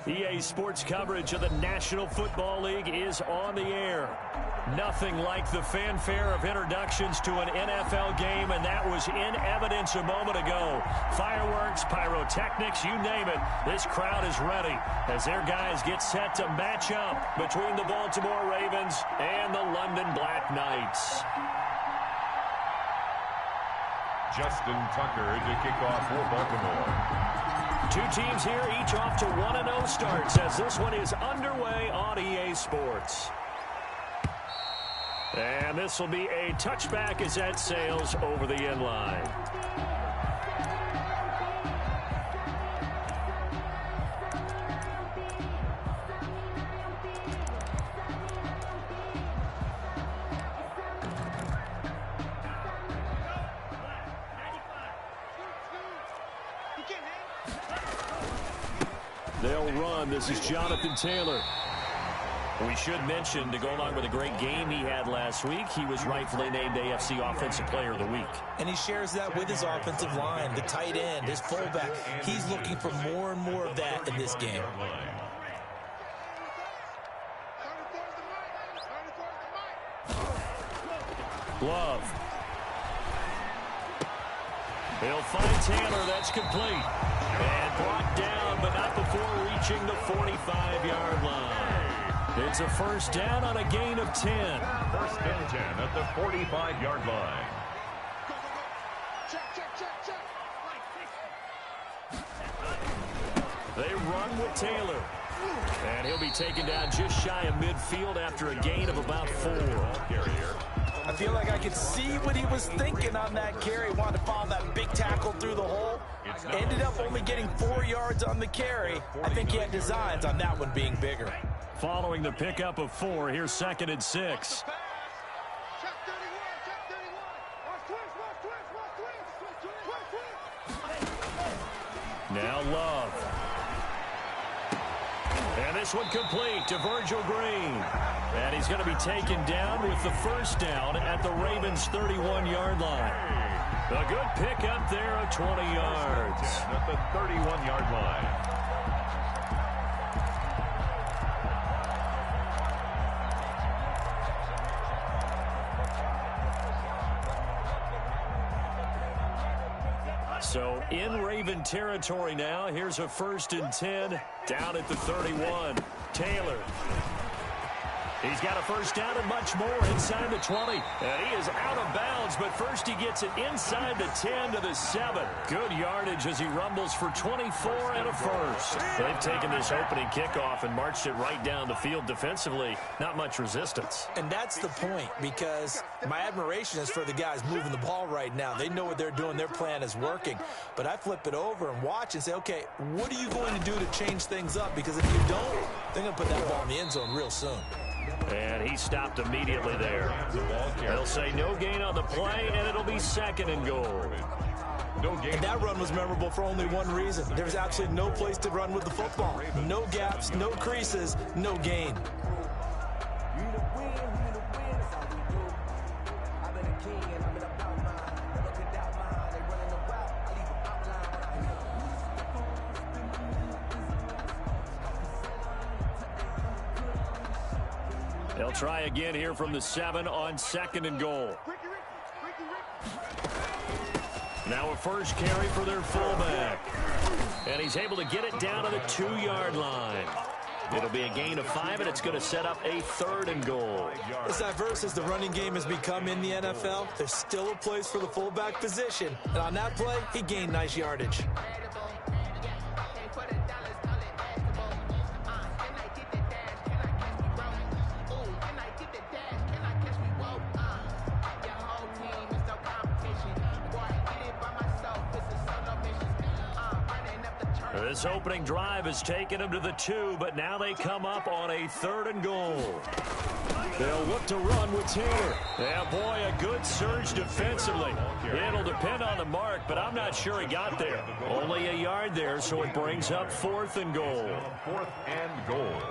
EA Sports coverage of the National Football League is on the air. Nothing like the fanfare of introductions to an NFL game, and that was in evidence a moment ago. Fireworks, pyrotechnics, you name it. This crowd is ready as their guys get set to match up between the Baltimore Ravens and the London Black Knights. Justin Tucker to kick off for Baltimore. Two teams here, each off to 1-0 starts as this one is underway on EA Sports. And this will be a touchback as that sails over the end line. They'll run. This is Jonathan Taylor. We should mention, to go along with a great game he had last week, he was rightfully named AFC Offensive Player of the Week. And he shares that with his offensive line, the tight end, his fullback. He's looking for more and more of that in this game. Love. He'll find Taylor. That's complete. And brought down, but not before reaching the 45-yard line. It's a first down on a gain of 10. First and 10 at the 45-yard line. They run with Taylor. And he'll be taken down just shy of midfield after a gain of about 4. I feel like I could see what he was thinking on that carry. Wanted to follow that big tackle through the hole. Ended up only getting 4 yards on the carry. I think he had designs on that one being bigger. Following the pickup of 4, here's 2nd and 6. Now Love. And this one complete to Virgil Green. And he's going to be taken down with the first down at the Ravens' 31-yard line. A good pickup there of 20 yards. At the 31-yard line. So in Raven territory now. Here's a 1st and 10 down at the 31. Taylor. He's got a first down and much more inside the 20. And he is out of bounds, but first he gets it inside the 10 to the 7. Good yardage as he rumbles for 24 and a first. They've taken this opening kickoff and marched it right down the field defensively. Not much resistance. And that's the point, because my admiration is for the guys moving the ball right now. They know what they're doing. Their plan is working. But I flip it over and watch and say, okay, what are you going to do to change things up? Because if you don't, they're going to put that ball in the end zone real soon. And he stopped immediately there. They'll say no gain on the play, and it'll be 2nd and goal. And that run was memorable for only one reason. There's absolutely no place to run with the football. No gaps, no creases, no gain. They'll try again here from the 7 on 2nd and goal. Now a first carry for their fullback. And he's able to get it down to the 2-yard line. It'll be a gain of 5, and it's going to set up a 3rd and goal. As diverse as the running game has become in the NFL, there's still a place for the fullback position. And on that play, he gained nice yardage. This opening drive has taken them to the 2, but now they come up on a 3rd and goal. They'll look to run with Taylor. Yeah, boy, a good surge defensively. It'll depend on the mark, but I'm not sure he got there. Only a yard there, so it brings up 4th and goal. 4th and goal.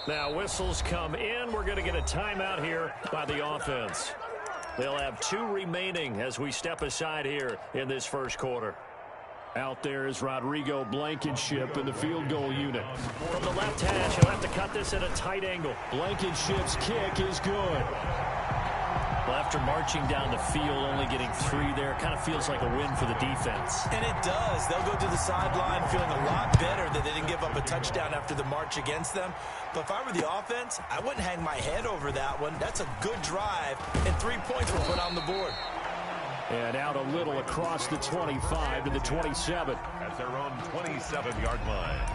Now whistles come in. We're going to get a timeout here by the offense. They'll have 2 remaining as we step aside here in this first quarter. Out there is Rodrigo Blankenship in the field goal unit. From the left hash, he'll have to cut this at a tight angle. Blankenship's kick is good. Well, after marching down the field, only getting 3 there, kind of feels like a win for the defense. And it does. They'll go to the sideline feeling a lot better that they didn't give up a touchdown after the march against them. But if I were the offense, I wouldn't hang my head over that one. That's a good drive, and 3 points were put on the board. And out a little across the 25 to the 27. At their own 27-yard line.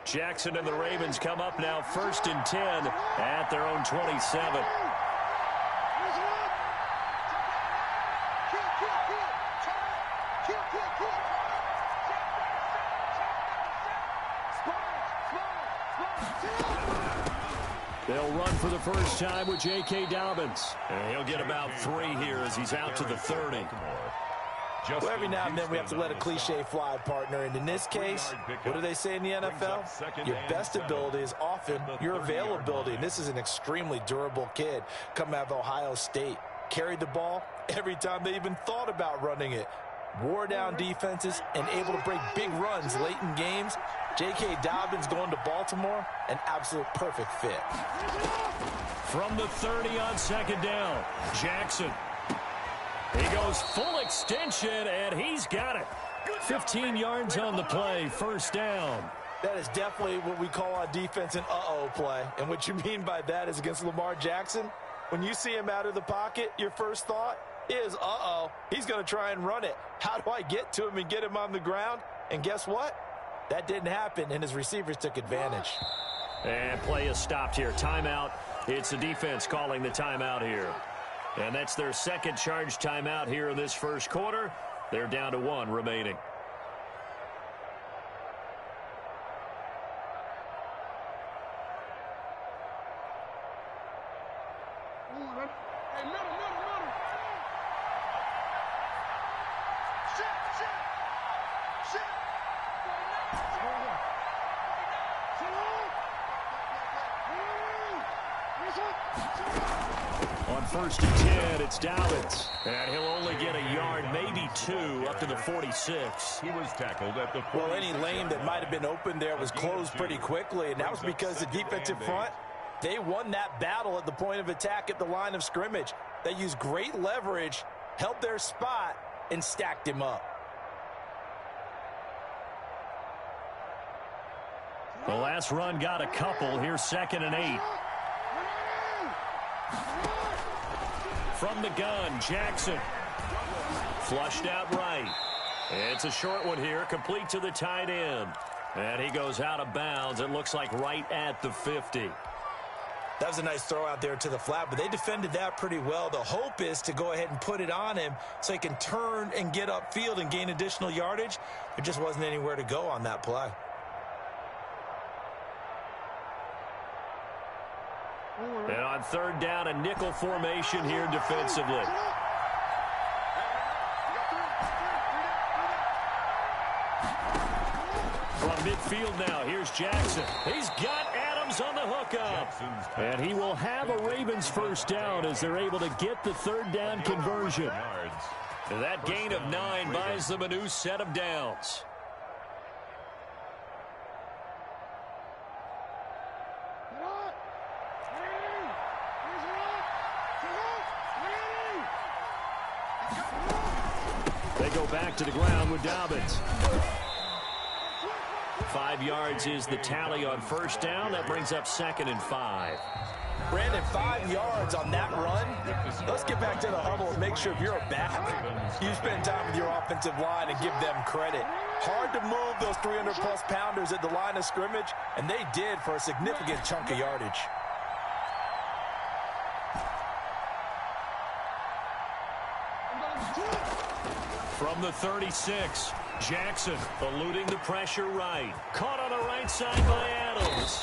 Jackson and the Ravens come up now 1st and 10 at their own 27. They'll run for the first time with J.K. Dobbins. And he'll get about 3 here as he's out to the 30. Well, every now and then we have to let a cliche fly, partner. And in this case, what do they say in the NFL? Your best ability is often your availability. And this is an extremely durable kid coming out of Ohio State. Carried the ball every time they even thought about running it. Wore down defenses and able to break big runs late in games. J.K. Dobbins going to Baltimore, an absolute perfect fit. From the 30 on 2nd down, Jackson. He goes full extension, and he's got it. 15 yards on the play, 1st down. That is definitely what we call on defense an uh-oh play. And what you mean by that is against Lamar Jackson, when you see him out of the pocket, your first thought is, uh-oh, he's going to try and run it. How do I get to him and get him on the ground? And guess what? That didn't happen, and his receivers took advantage. And play is stopped here. Timeout. It's the defense calling the timeout here. And that's their 2nd charge timeout here in this first quarter. They're down to 1 remaining. On 1st and 10, it's Dobbins. And he'll only get a yard, maybe 2, up to the 46. He was tackled at the 46. Well, any lane that might have been open there was closed pretty quickly, and that was because the defensive front, they won that battle at the point of attack at the line of scrimmage. They used great leverage, held their spot, and stacked him up. The last run got a couple. Here's 2nd and 8. From the gun, Jackson. Flushed out right. It's a short one here, complete to the tight end. And he goes out of bounds. It looks like right at the 50. That was a nice throw out there to the flat, but they defended that pretty well. The hope is to go ahead and put it on him so he can turn and get upfield and gain additional yardage. There just wasn't anywhere to go on that play. And on 3rd down, a nickel formation here defensively. From midfield now, here's Jackson. He's got Adams on the hookup. And he will have a Ravens first down as they're able to get the 3rd down conversion. And that gain of 9 buys them a new set of downs. They go back to the ground with Dobbins. 5 yards is the tally on 1st down. That brings up 2nd and 5. Brandon, 5 yards on that run. Let's get back to the huddle and make sure if you're a back, you spend time with your offensive line and give them credit. Hard to move those 300-plus pounders at the line of scrimmage, and they did for a significant chunk of yardage. From the 36, Jackson eluding the pressure right. Caught on the right side by Adams.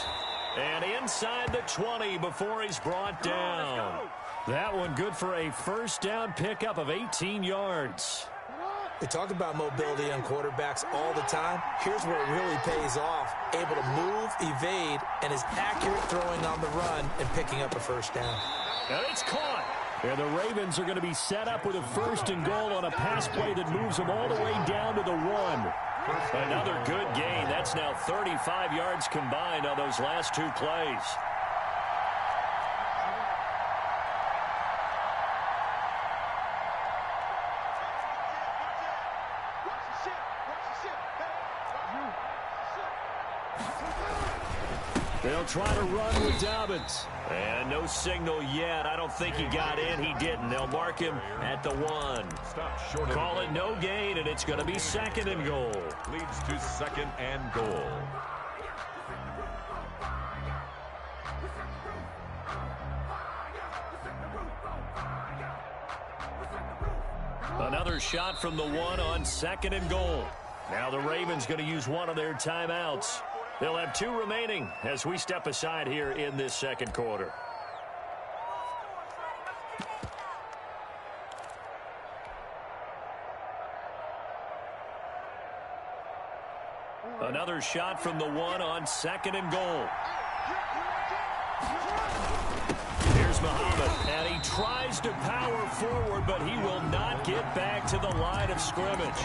And inside the 20 before he's brought down. That one good for a first down pickup of 18 yards. We talk about mobility on quarterbacks all the time. Here's where it really pays off. Able to move, evade, and is accurate throwing on the run and picking up a first down. And it's caught. And the Ravens are going to be set up with a first and goal on a pass play that moves them all the way down to the 1. Another good gain. That's now 35 yards combined on those last two plays. They'll try to run with Dobbins. And no signal yet. I don't think he got in. He didn't. They'll mark him at the 1. Call it no gain, and it's going to be second and goal. Leads to second and goal. Another shot from the 1 on second and goal. Now the Ravens going to use one of their timeouts. They'll have 2 remaining as we step aside here in this second quarter. Another shot from the 1 on second and goal. Here's Muhammad, and he tries to power forward, but he will not get back to the line of scrimmage.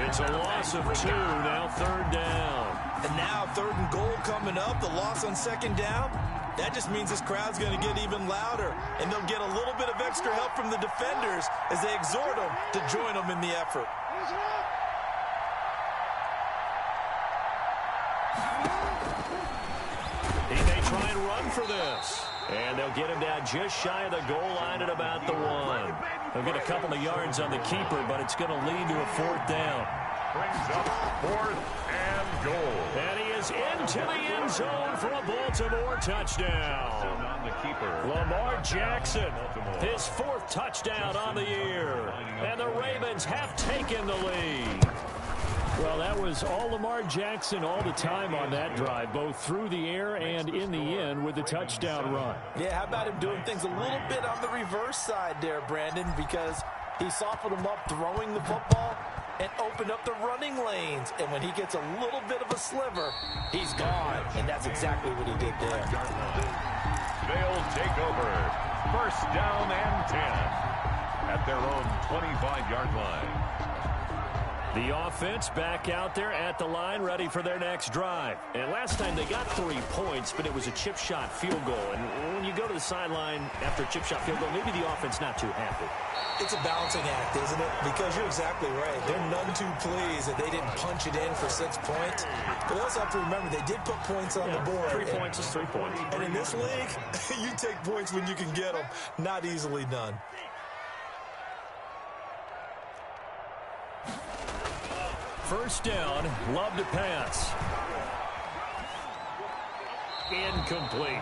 It's a loss of 2, now third down. And now third and goal coming up, the loss on second down. That just means this crowd's going to get even louder, and they'll get a little bit of extra help from the defenders as they exhort them to join them in the effort. He may try and run for this. And they'll get him down just shy of the goal line at about the 1. They'll get a couple of yards on the keeper, but it's going to lead to a fourth down. Brings up fourth and goal. And he is into the end zone for a Baltimore touchdown. On the keeper. Lamar Jackson, his 4th touchdown on the year. And the Ravens have taken the lead. Well, that was all Lamar Jackson all the time on that drive, both through the air and in the end with the touchdown run. Yeah, how about him doing things a little bit on the reverse side there, Brandon, because he softened him up throwing the football and opened up the running lanes. And when he gets a little bit of a sliver, he's gone. And that's exactly what he did there. They'll take over. First down and 10 at their own 25-yard line. The offense back out there at the line, ready for their next drive. And last time they got 3 points, but it was a chip shot field goal. And when you go to the sideline after a chip shot field goal, maybe the offense not too happy. It's a balancing act, isn't it? Because you're exactly right. They're none too pleased that they didn't punch it in for 6 points. But they also have to remember they did put points on the board. 3 points is 3 points. And in this league, you take points when you can get them. Not easily done. First down, love to pass. Incomplete.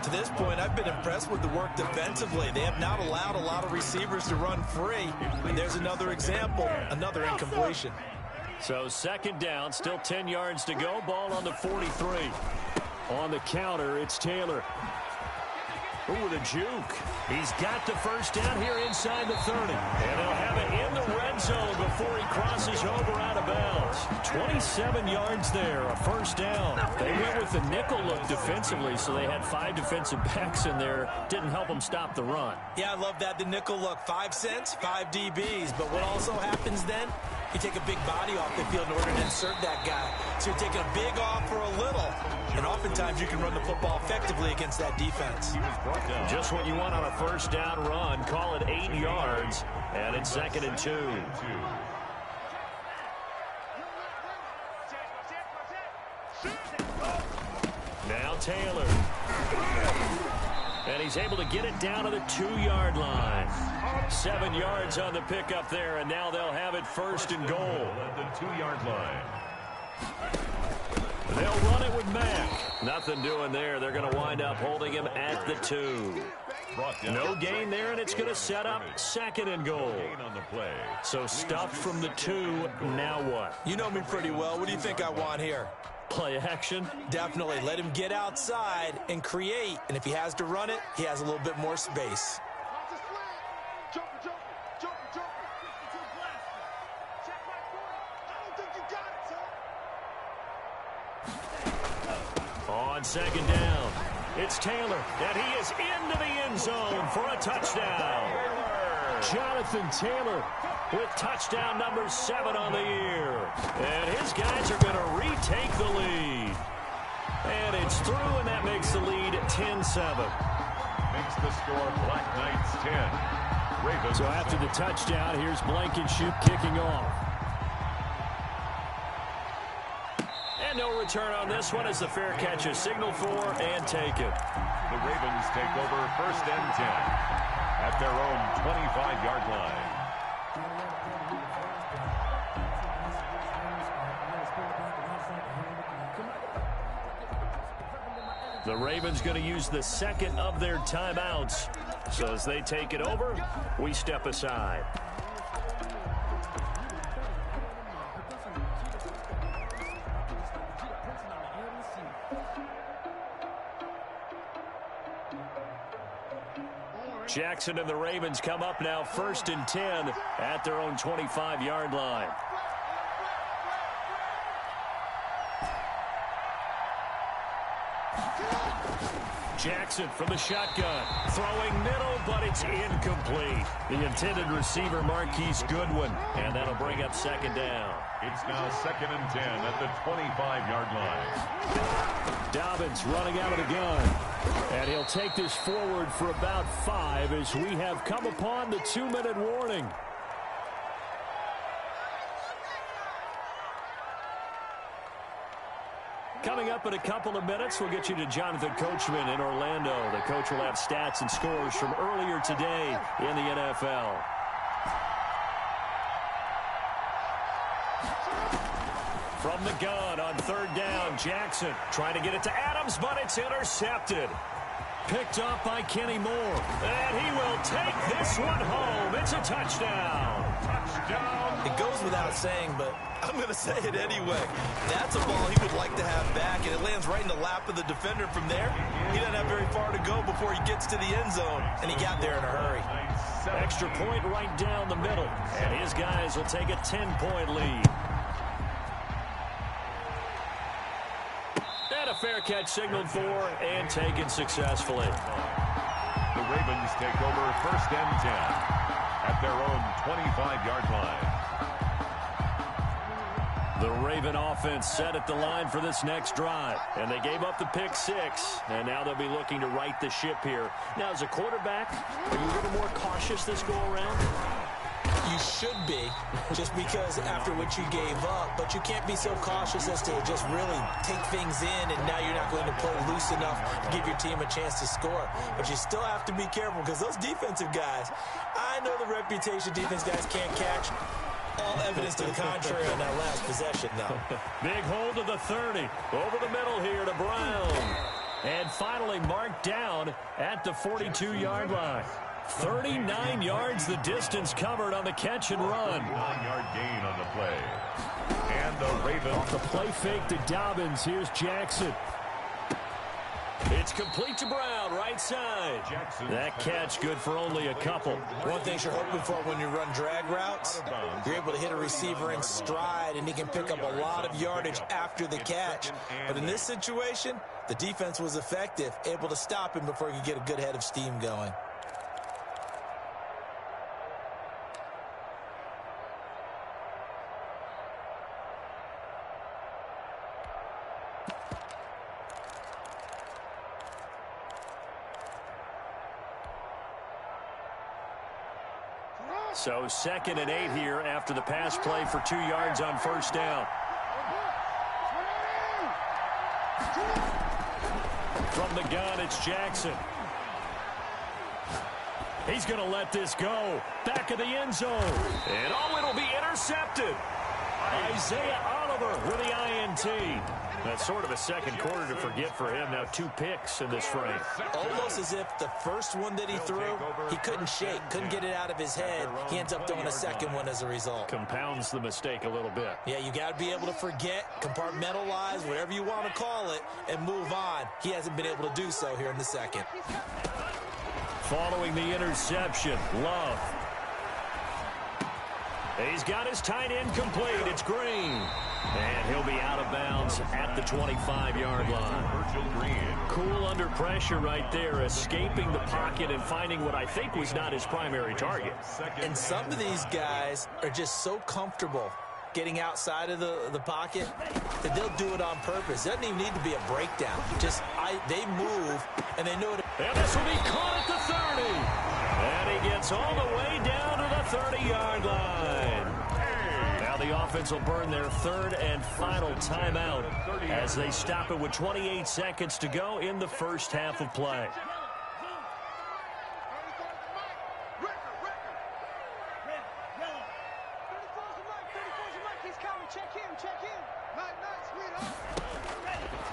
To this point, I've been impressed with the work defensively. They have not allowed a lot of receivers to run free. And there's another example, another incompletion. So second down, still 10 yards to go. Ball on the 43. On the counter, it's Taylor. Ooh, the juke. He's got the first down here inside the 30. And they'll have it in the red zone before he crosses over out of bounds. 27 yards there, a first down. They went with the nickel look defensively, so they had 5 defensive backs in there. Didn't help them stop the run. Yeah, I love that, the nickel look. 5 cents, 5 DBs. But what also happens then? You take a big body off the field in order to insert that guy. So you're taking a big off for a little. And oftentimes you can run the football effectively against that defense. Just what you want on a first down run. Call it 8 yards. And it's second and 2. Now Taylor. And he's able to get it down to the 2-yard line. 7 yards on the pickup there, and now they'll have it first and goal. At the 2-yard line. They'll run it with Mack. Nothing doing there. They're going to wind up holding him at the 2. No gain there, and it's going to set up second and goal. So stuffed from the 2, now what? You know me pretty well. What do you think I want here? Play action? Definitely. Let him get outside and create. And if he has to run it, he has a little bit more space. On second down, it's Taylor, and he is into the end zone for a touchdown. Jonathan Taylor with touchdown number 7 on the year. And his guys are going to retake the lead. And it's through, and that makes the lead 10-7. Makes the score Black Knights 10. Ravens. So after the touchdown, here's Blankenship kicking off. And no return on this one as the fair catch is signaled for and taken. The Ravens take over first and 10 at their own 25-yard line. The Ravens going to use the second of their timeouts. So as they take it over, we step aside. Jackson and the Ravens come up now first and 10 at their own 25-yard line. Jackson from the shotgun, throwing middle, but it's incomplete. The intended receiver, Marquise Goodwin, and that'll bring up second down. It's now second and 10 at the 25-yard line. Dobbins running out of the gun, and he'll take this forward for about 5 as we have come upon the 2-minute warning. Coming up in a couple of minutes, we'll get you to Jonathan Coachman in Orlando. The coach will have stats and scores from earlier today in the NFL. From the gun on third down, Jackson trying to get it to Adams, but it's intercepted. Picked up by Kenny Moore, and he will take this one home. It's a touchdown. Touchdown. It goes without saying, but I'm going to say it anyway. That's a ball he would like to have back, and it lands right in the lap of the defender from there. He doesn't have very far to go before he gets to the end zone, and he got there in a hurry. Extra point right down the middle, and his guys will take a 10-point lead. And a fair catch signaled for and taken successfully. The Ravens take over first and 10 at their own 25-yard line. The Raven offense set at the line for this next drive. And they gave up the pick 6. And now they'll be looking to right the ship here. Now, as a quarterback, are you a little more cautious this go-around? You should be, just because after what you gave up. But you can't be so cautious as to just really take things in, and now you're not going to play loose enough to give your team a chance to score. But you still have to be careful, because those defensive guys, I know the reputation defense guys can't catch. All evidence to the contrary on that last possession, though. Big hold of the 30. Over the middle here to Brown. And finally marked down at the 42-yard line. 39 yards the distance covered on the catch and run. 9-yard gain on the play. And the Ravens. Off the play fake to Dobbins. Here's Jackson. It's complete to Brown, right side. That catch good for only a couple. One thing you're hoping for when you run drag routes, you're able to hit a receiver in stride, and he can pick up a lot of yardage after the catch. But in this situation, the defense was effective, able to stop him before he could get a good head of steam going. So 2nd and 8 here after the pass play for 2 yards on first down. From the gun, it's Jackson. He's going to let this go. Back of the end zone. And it'll be intercepted. Isaiah Oliver with the INT. That's sort of a second quarter to forget for him. Now 2 picks in this frame. Almost as if the first one that he threw, he couldn't shake, couldn't get it out of his head. He ends up throwing a second one as a result. Compounds the mistake a little bit. Yeah, you got to be able to forget, compartmentalize, whatever you want to call it, and move on. He hasn't been able to do so here in the second. Following the interception, Love. He's got his tight end complete. It's Green. And he'll be out of bounds at the 25-yard line. Cool under pressure right there, escaping the pocket and finding what I think was not his primary target. And some of these guys are just so comfortable getting outside of the pocket that they'll do it on purpose. It doesn't even need to be a breakdown. Just they move, and they know it. And this will be caught at the 30. And he gets all the way down to the 30-yard line. Now the offense will burn their third and final timeout as they stop it with 28 seconds to go in the first half of play.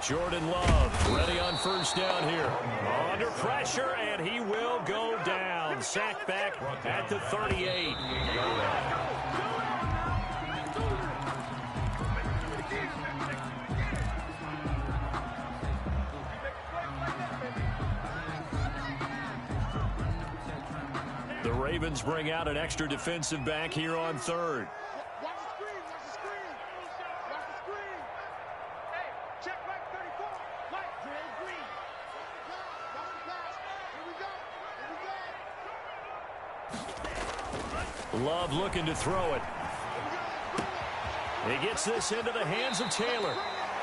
Jordan Love ready on first down here. Under pressure, and he will go down. Sacked back at the 38. The Ravens bring out an extra defensive back here on third. Love looking to throw it. He gets this into the hands of Taylor.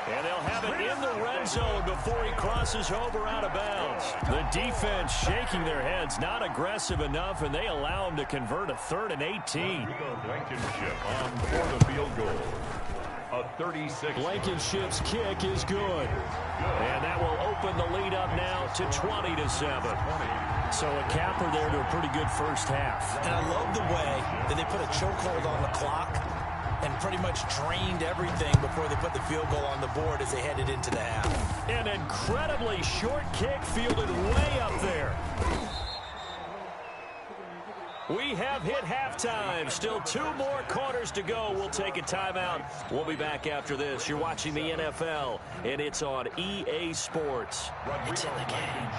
And they'll have it in the red zone before he crosses over out of bounds. The defense shaking their heads, not aggressive enough, and they allow him to convert a 3rd and 18. Blankenship on for the field goal. A 36. Blankenship's kick is good. And that will open the lead up now to 20-7. So a capper there to a pretty good first half. And I love the way that they put a chokehold on the clock and pretty much drained everything before they put the field goal on the board as they headed into the half. An incredibly short kick fielded way up there. We have hit halftime. Still 2 more quarters to go. We'll take a timeout. We'll be back after this. You're watching the NFL, and it's on EA Sports. It's in the game.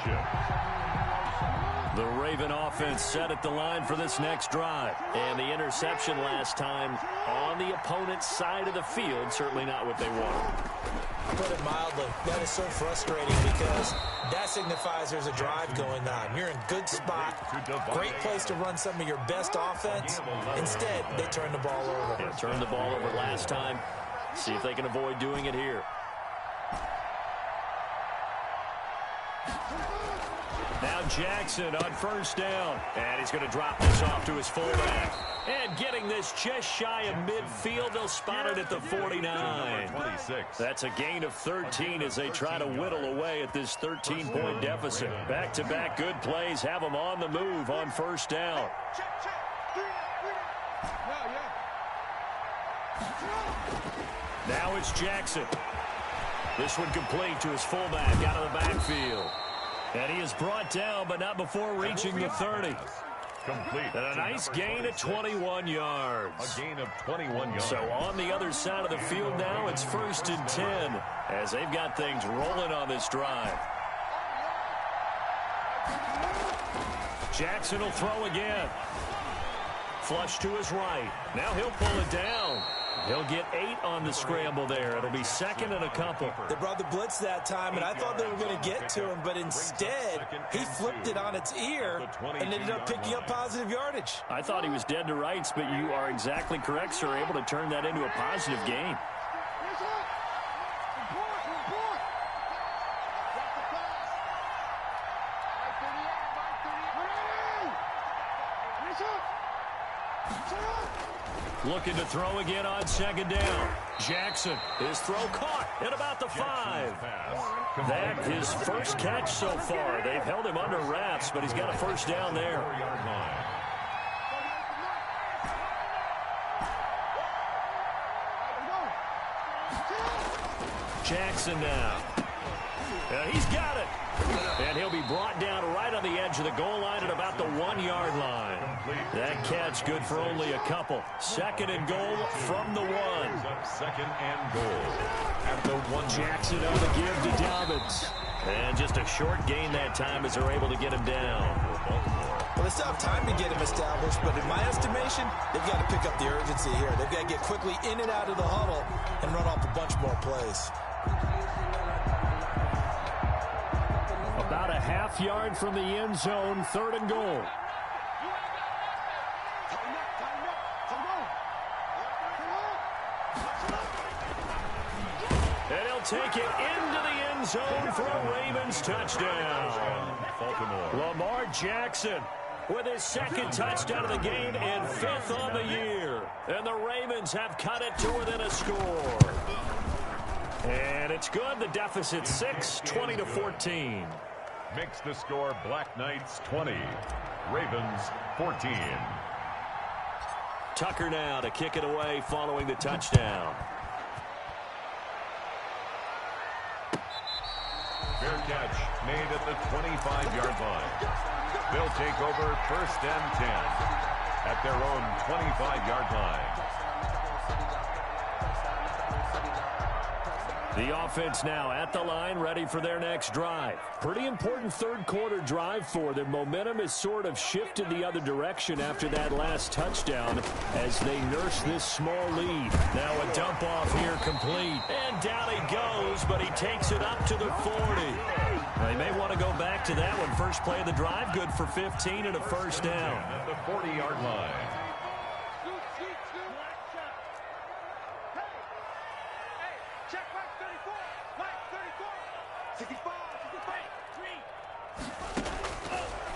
The Raven offense set at the line for this next drive. And the interception last time on the opponent's side of the field. Certainly not what they wanted. Put it mildly, that is so frustrating because that signifies there's a drive going on. You're in good spot, great place to run some of your best offense. Instead, they turn the ball over. Yeah, turned the ball over last time. See if they can avoid doing it here. Now Jackson on first down. And he's going to drop this off to his fullback. And getting this just shy of midfield, they'll spot it at the 49. 26. That's a gain of 13 as they try to whittle away at this 13-point deficit. Back-to-back good plays have them on the move on first down. Now it's Jackson. This one complete to his fullback out of the backfield. And he is brought down, but not before reaching the 30. Complete. And a nice gain of 21 yards. A gain of 21 yards. So on the other side of the field now, it's 1st and 10 as they've got things rolling on this drive. Jackson will throw again. Flush to his right. Now he'll pull it down. He'll get 8 on the scramble there. It'll be 2nd and a couple. They brought the blitz that time, and I thought they were going to get to him, but instead, he flipped it on its ear and ended up picking up positive yardage. I thought he was dead to rights, but you are exactly correct, sir. Able to turn that into a positive gain. Looking to throw again on 2nd down. Jackson, his throw caught at about the 5. That his first catch so far. They've held him under wraps, but he's got a first down there. Jackson now. He's got it. And he'll be brought down right on the edge of the goal line at about the 1-yard line. That catch good for only a couple. Second and goal from the 1. Second and goal at the 1. Jackson on the give to Dobbins. And just a short gain that time as they're able to get him down. Well, they still have time to get him established, but in my estimation, they've got to pick up the urgency here. They've got to get quickly in and out of the huddle and run off a bunch more plays. About a half-yard from the end zone, third and goal. And he'll take it into the end zone for a Ravens touchdown. Lamar Jackson with his second touchdown of the game and 5th on the year. And the Ravens have cut it to within a score. And it's good. The deficit 6, 20-14. Makes the score Black Knights 20, Ravens 14. Tucker now to kick it away following the touchdown. Fair catch made at the 25-yard line. They'll take over first and 10 at their own 25-yard line. The offense now at the line, ready for their next drive. Pretty important third quarter drive for them. Momentum has sort of shifted the other direction after that last touchdown as they nurse this small lead. Now a dump off here complete. And down he goes, but he takes it up to the 40. They may want to go back to that one. First play of the drive, good for 15 and a first down. At the 40-yard line.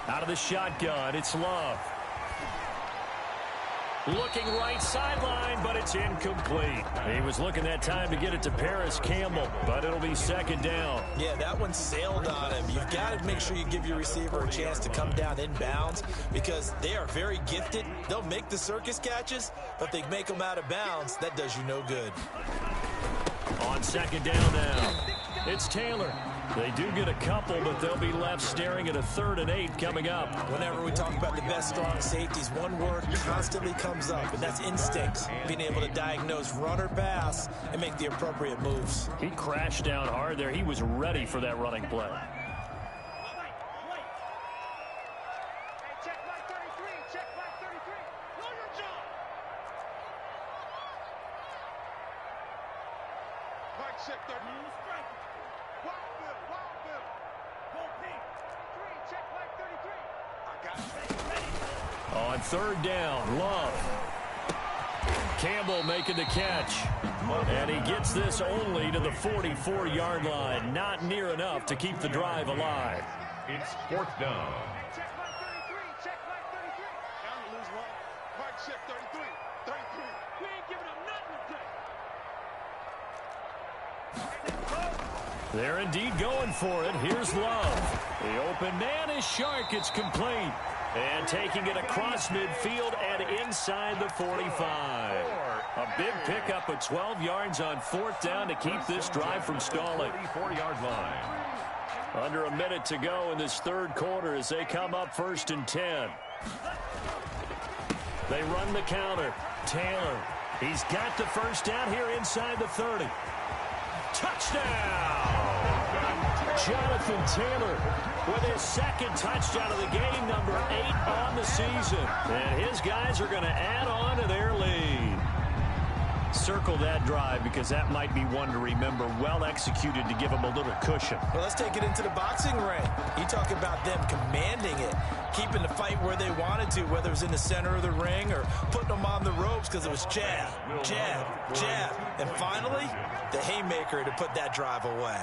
Out of the shotgun, it's Love. Looking right sideline, but it's incomplete. He was looking that time to get it to Paris Campbell, but it'll be second down. Yeah, that one sailed on him. You've got to make sure you give your receiver a chance to come down inbounds because they are very gifted. They'll make the circus catches, but if they make them out of bounds, that does you no good. On second down now, it's Taylor. They do get a couple, but they'll be left staring at a 3rd and 8 coming up. Whenever we talk about the best strong safeties, one word constantly comes up, and that's instincts. Being able to diagnose run or pass and make the appropriate moves. He crashed down hard there. He was ready for that running play. On third down, Love. Campbell making the catch. And he gets this only to the 44-yard line. Not near enough to keep the drive alive. It's 4th down. They're indeed going for it. Here's Love. The open man is Shark. It's complete. And taking it across midfield and inside the 45. A big pickup of 12 yards on 4th down to keep this drive from stalling. 34-yard line. Under a minute to go in this third quarter as they come up 1st and 10. They run the counter. Taylor. He's got the first down here inside the 30. Touchdown! Jonathan Taylor with his second touchdown of the game, number 8 on the season. And his guys are going to add on to their lead. Circle that drive because that might be one to remember. Well executed to give them a little cushion. Well, let's take it into the boxing ring. You talk about them commanding it, keeping the fight where they wanted to, whether it was in the center of the ring or putting them on the ropes because it was jab, jab, jab. And finally, the haymaker to put that drive away.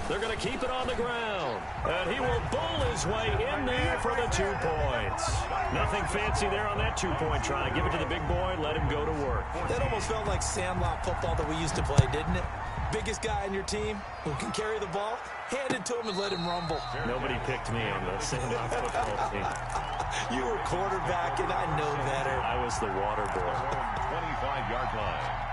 They're going to keep it on the ground. And he will bowl his way in there for the 2 points. Nothing fancy there on that 2-point try. Give it to the big boy, let him go to work. That almost felt like sandlot football that we used to play, didn't it? Biggest guy on your team who can carry the ball, hand it to him and let him rumble. Nobody picked me on the sandlot football team. You were quarterback, and I know better. I was the water boy. 25-yard line.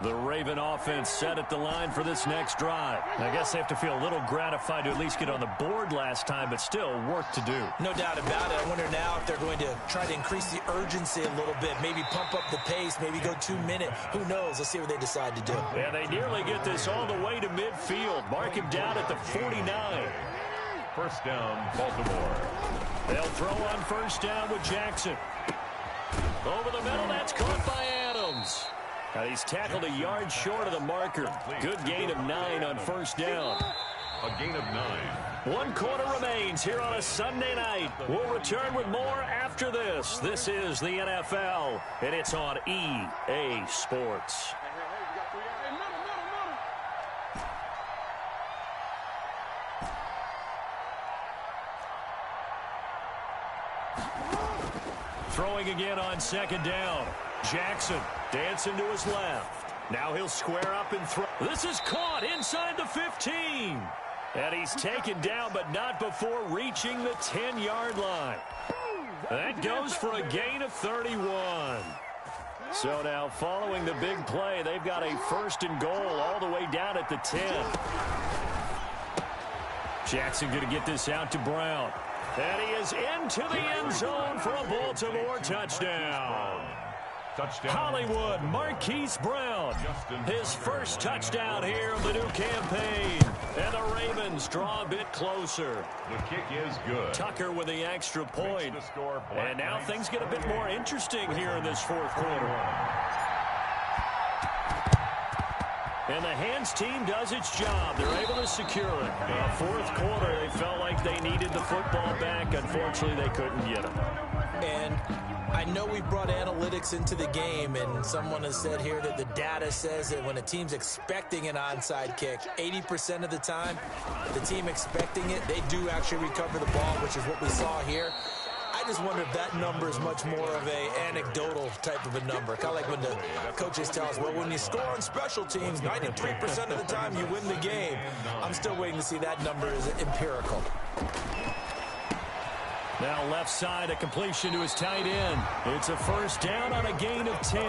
The Raven offense set at the line for this next drive. I guess they have to feel a little gratified to at least get on the board last time, but still work to do. No doubt about it. I wonder now if they're going to try to increase the urgency a little bit, maybe pump up the pace, maybe go 2 minute. Who knows? Let's see what they decide to do. Yeah, they nearly get this all the way to midfield. Mark him down at the 49. First down, Baltimore. They'll throw on first down with Jackson. Over the middle, that's caught by Adams. He's tackled a yard short of the marker. Good gain of 9 on first down. A gain of 9. 1 quarter remains here on a Sunday night. We'll return with more after this. This is the NFL, and it's on EA Sports. Throwing again on second down. Jackson dancing to his left. Now he'll square up and throw. This is caught inside the 15. And he's taken down, but not before reaching the 10-yard line. That goes for a gain of 31. So now following the big play, they've got a first and goal all the way down at the 10. Jackson going to get this out to Brown. And he is into the end zone for a Baltimore touchdown. Hollywood Marquise Brown, his first touchdown here of the new campaign. And the Ravens draw a bit closer. The kick is good. Tucker with the extra point. And now things get a bit more interesting here in this fourth quarter. And the hands team does its job. They're able to secure it. In the fourth quarter, they felt like they needed the football back. Unfortunately, they couldn't get it. And I know we brought analytics into the game, and someone has said here that the data says that when a team's expecting an onside kick, 80% of the time, the team expecting it, they do actually recover the ball, which is what we saw here. I just wonder if that number is much more of a anecdotal type of a number. Kind of like when the coaches tell us, well, when you score on special teams, 93% of the time you win the game. I'm still waiting to see that number is empirical. Now left side, a completion to his tight end. It's a first down on a gain of 10.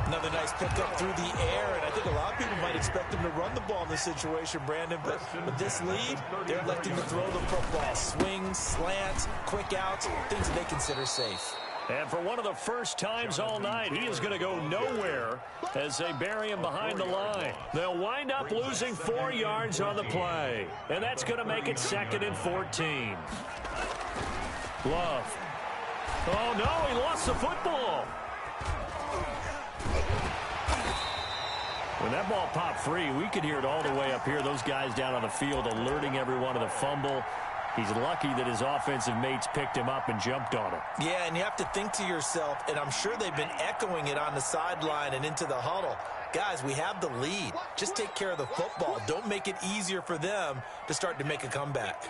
Another nice pickup through the air, and I think a lot of people might expect him to run the ball in this situation, Brandon. But with this lead, they're electing to throw the football. Swings, slants, quick outs, things that they consider safe. And for one of the first times all night, he is going to go nowhere as they bury him behind the line. They'll wind up losing 4 yards on the play, and that's going to make it 2nd and 14. Love. Oh, no, he lost the football. When that ball popped free, we could hear it all the way up here. Those guys down on the field alerting everyone of the fumble. He's lucky that his offensive mates picked him up and jumped on him. Yeah, and you have to think to yourself, and I'm sure they've been echoing it on the sideline and into the huddle. Guys, we have the lead. Just take care of the football. Don't make it easier for them to start to make a comeback.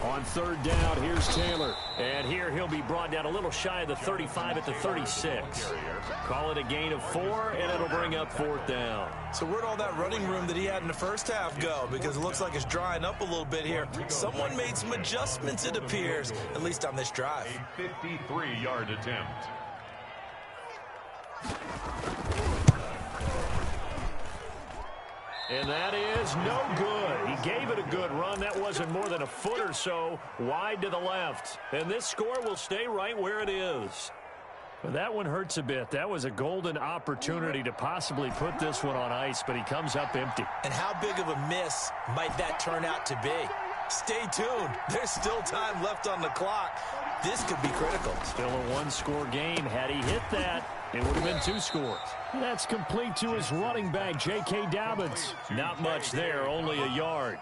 On third down, here's Taylor. And here he'll be brought down a little shy of the 35 at the 36. Call it a gain of 4, and it'll bring up 4th down. So where'd all that running room that he had in the first half go? Because it looks like it's drying up a little bit here. Someone made some adjustments, it appears, at least on this drive. A 53-yard attempt. And that is no good. He gave it a good run. That wasn't more than a foot or so wide to the left. And this score will stay right where it is. But that one hurts a bit. That was a golden opportunity to possibly put this one on ice, but he comes up empty. And how big of a miss might that turn out to be? Stay tuned. There's still time left on the clock. This could be critical. Still a one-score game. Had he hit that, it would have been 2 scores. That's complete to his running back, J.K. Dobbins. Not much there, only a yard.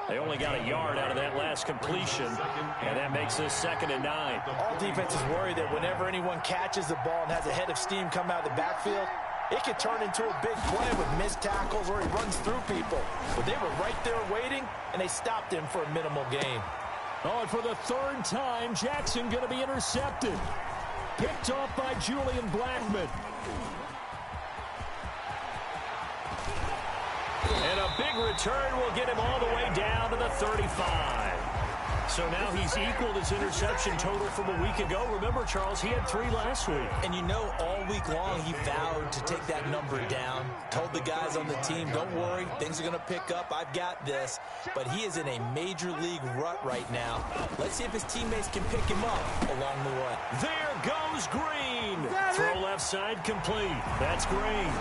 They only got a yard out of that last completion, and that makes this 2nd and 9. All defenses worry that whenever anyone catches the ball and has a head of steam come out of the backfield, it could turn into a big play with missed tackles or he runs through people. But they were right there waiting, and they stopped him for a minimal gain. Oh, and for the 3rd time, Jackson going to be intercepted. Picked off by Julian Blackman. And a big return will get him all the way down to the 35. So now he's equaled his interception total from a week ago. Remember, Charles, he had 3 last week. And you know, all week long he vowed to take that number down. Told the guys on the team, don't worry, things are going to pick up. I've got this. But he is in a major league rut right now. Let's see if his teammates can pick him up along the way. There goes Green. Throw left side complete. That's Green.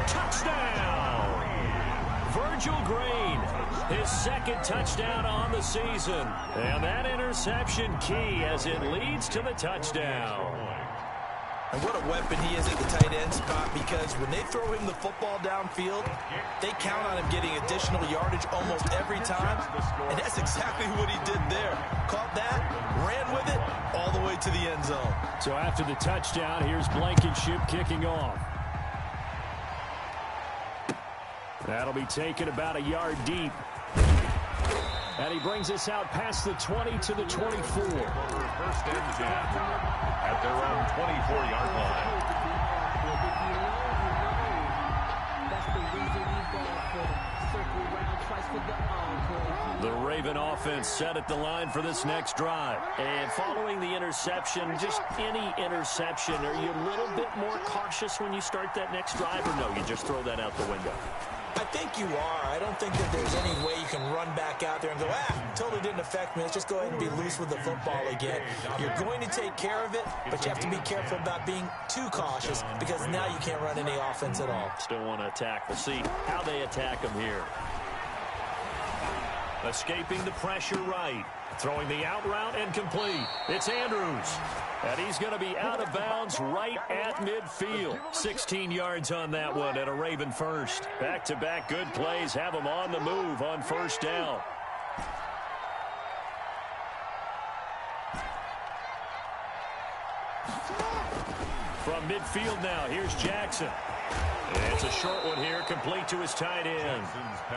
Touchdown. Virgil Green, his 2nd touchdown on the season. And that interception key as it leads to the touchdown. And what a weapon he is at the tight end spot, because when they throw him the football downfield, they count on him getting additional yardage almost every time. And that's exactly what he did there. Caught that, ran with it, all the way to the end zone. So after the touchdown, here's Blankenship kicking off. That'll be taken about a yard deep. And he brings us out past the 20 to the 24. First and 10 at their own 24-yard line. The Raven offense set at the line for this next drive. And following the interception, just any interception, are you a little bit more cautious when you start that next drive, or no, you just throw that out the window? I think you are. I don't think that there's any way you can run back out there and go, totally didn't affect me. Let's just go ahead and be loose with the football again. You're going to take care of it, but you have to be careful about being too cautious, because now you can't run any offense at all. Still want to attack. We'll see how they attack him here. Escaping the pressure right. Throwing the out route and complete. It's Andrews. And he's going to be out of bounds right at midfield. 16 yards on that one and a Raven first. Back-to-back good plays have him on the move on first down. From midfield now, here's Jackson. It's a short one here, complete to his tight end.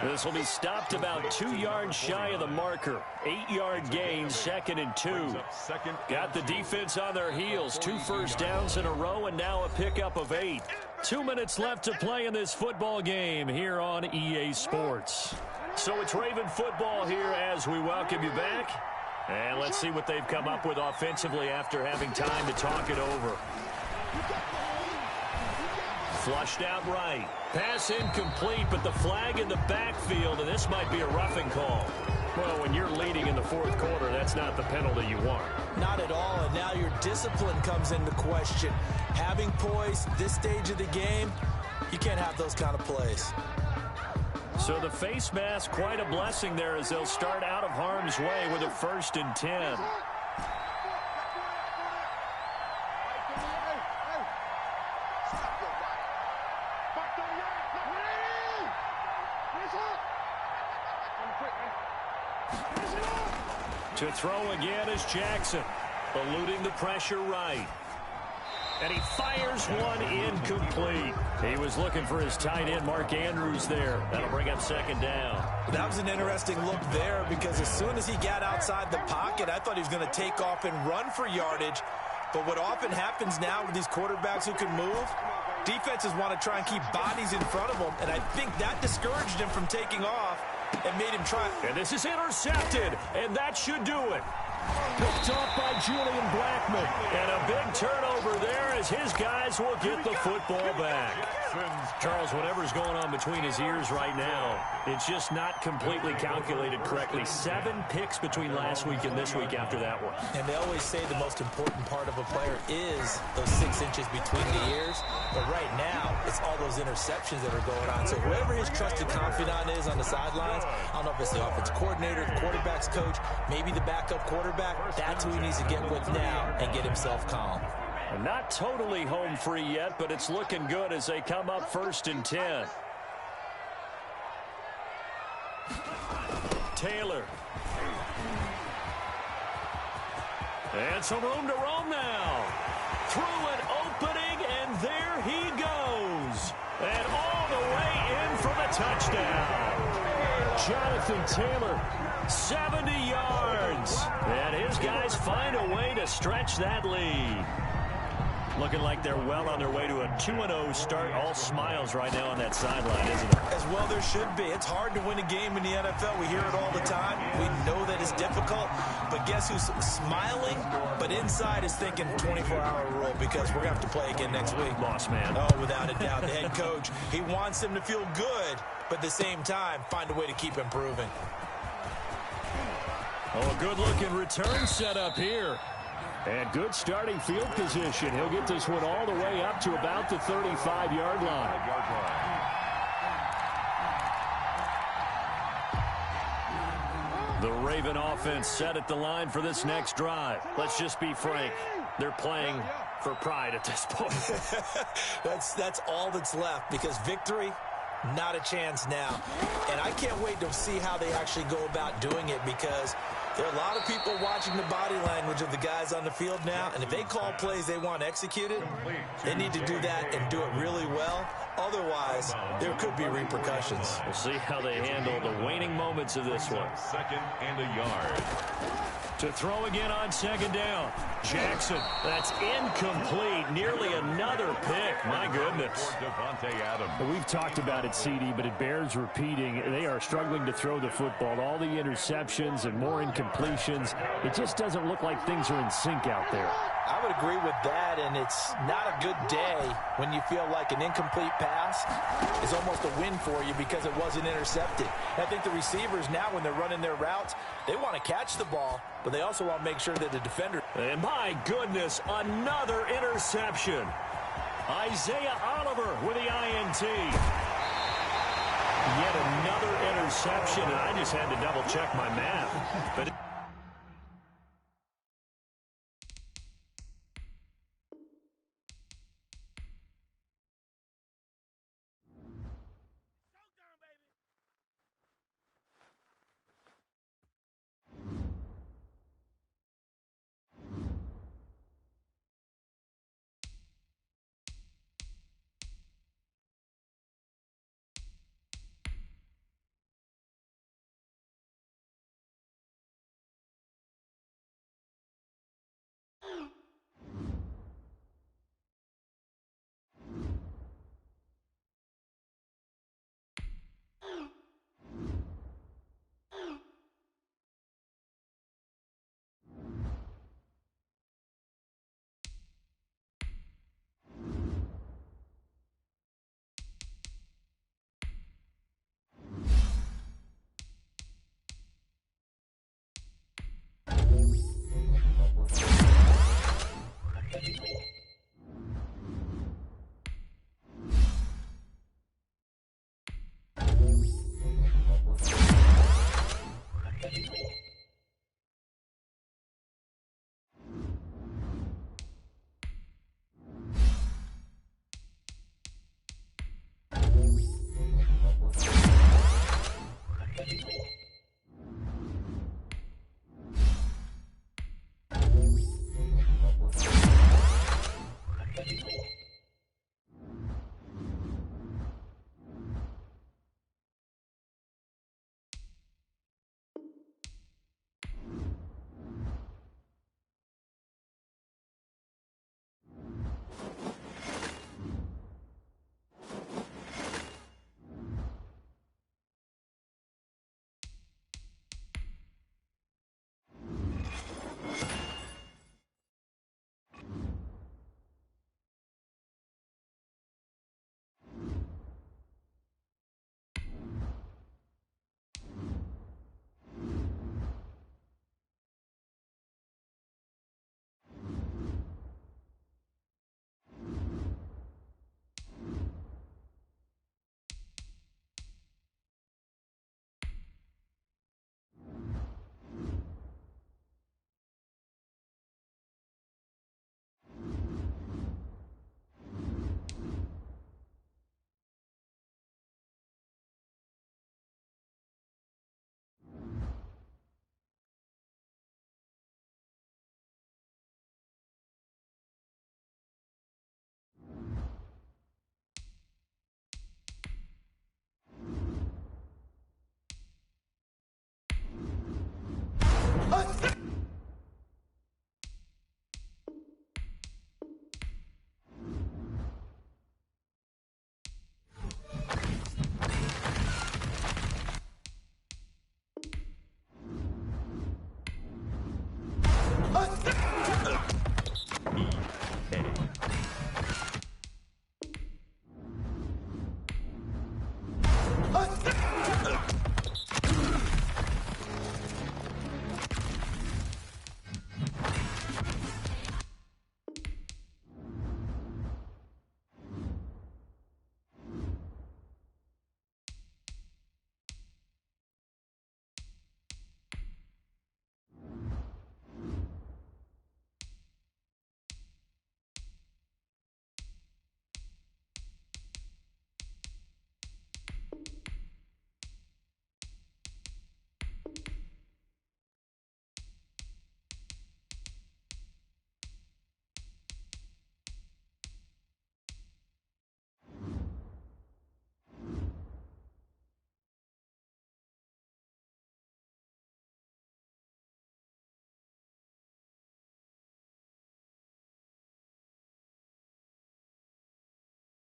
This will be stopped about 2 yards shy of the marker. 8-yard gain, 2nd and 2. Got the defense on their heels. 2 first downs in a row, and now a pickup of 8. 2 minutes left to play in this football game here on EA Sports. So it's Raven football here as we welcome you back. And let's see what they've come up with offensively after having time to talk it over. Flushed out right. Pass incomplete, but the flag in the backfield, and this might be a roughing call. Well, when you're leading in the 4th quarter, that's not the penalty you want. Not at all, and now your discipline comes into question. Having poise this stage of the game, you can't have those kind of plays. So the face mask, quite a blessing there as they'll start out of harm's way with a 1st and 10. To throw again is Jackson, eluding the pressure right. And he fires one incomplete. He was looking for his tight end, Mark Andrews, there. That'll bring up 2nd down. That was an interesting look there, because as soon as he got outside the pocket, I thought he was going to take off and run for yardage. But what often happens now with these quarterbacks who can move, defenses want to try and keep bodies in front of them, and I think that discouraged him from taking off and made him try. And this is intercepted, and that should do it. Picked off by Julian Blackman. And a big turnover there as his guys will get the football back. Charles, whatever's going on between his ears right now, it's just not completely calculated correctly. 7 picks between last week and this week after that one. And they always say the most important part of a player is those 6 inches between the ears. But right now, it's all those interceptions that are going on. So whoever his trusted confidant is on the sidelines, I don't know if it's the offense coordinator, the quarterback's coach, maybe the backup quarterback, that's who he needs to get with now and get himself calm. And not totally home free yet, but it's looking good as they come up 1st and 10. Taylor. And some room to roam now. Through an opening, and there he goes. And all the way in for the touchdown. Jonathan Taylor, 70 yards. And his guys find a way to stretch that lead. Looking like they're well on their way to a 2-0 start. All smiles right now on that sideline, isn't it? As well there should be. It's hard to win a game in the NFL. We hear it all the time. We know that it's difficult. But guess who's smiling? But inside is thinking 24-hour rule because we're going to have to play again next week. Boss man. Oh, without a doubt. The head coach, he wants them to feel good, but at the same time, find a way to keep improving. Oh, a good-looking return set up here. And good starting field position. He'll get this one all the way up to about the 35-yard line. The Raven offense set at the line for this next drive. Let's just be frank. They're playing for pride at this point. That's all that's left because victory, not a chance now. And I can't wait to see how they actually go about doing it because there are a lot of people watching the body language of the guys on the field now, and if they call plays they want executed, they need to do that and do it really well. Otherwise, there could be repercussions. We'll see how they handle the waning moments of this one. 2nd and a yard. To throw again on 2nd down. Jackson, that's incomplete. Nearly another pick. My goodness. We've talked about it, CD, but it bears repeating. They are struggling to throw the football. All the interceptions and more incompletions. It just doesn't look like things are in sync out there. I would agree with that, and it's not a good day when you feel like an incomplete pass is almost a win for you because it wasn't intercepted. And I think the receivers now, when they're running their routes, they want to catch the ball, but they also want to make sure that the defender... And my goodness, another interception. Isaiah Oliver with the INT. Yet another interception, and I just had to double-check my math. But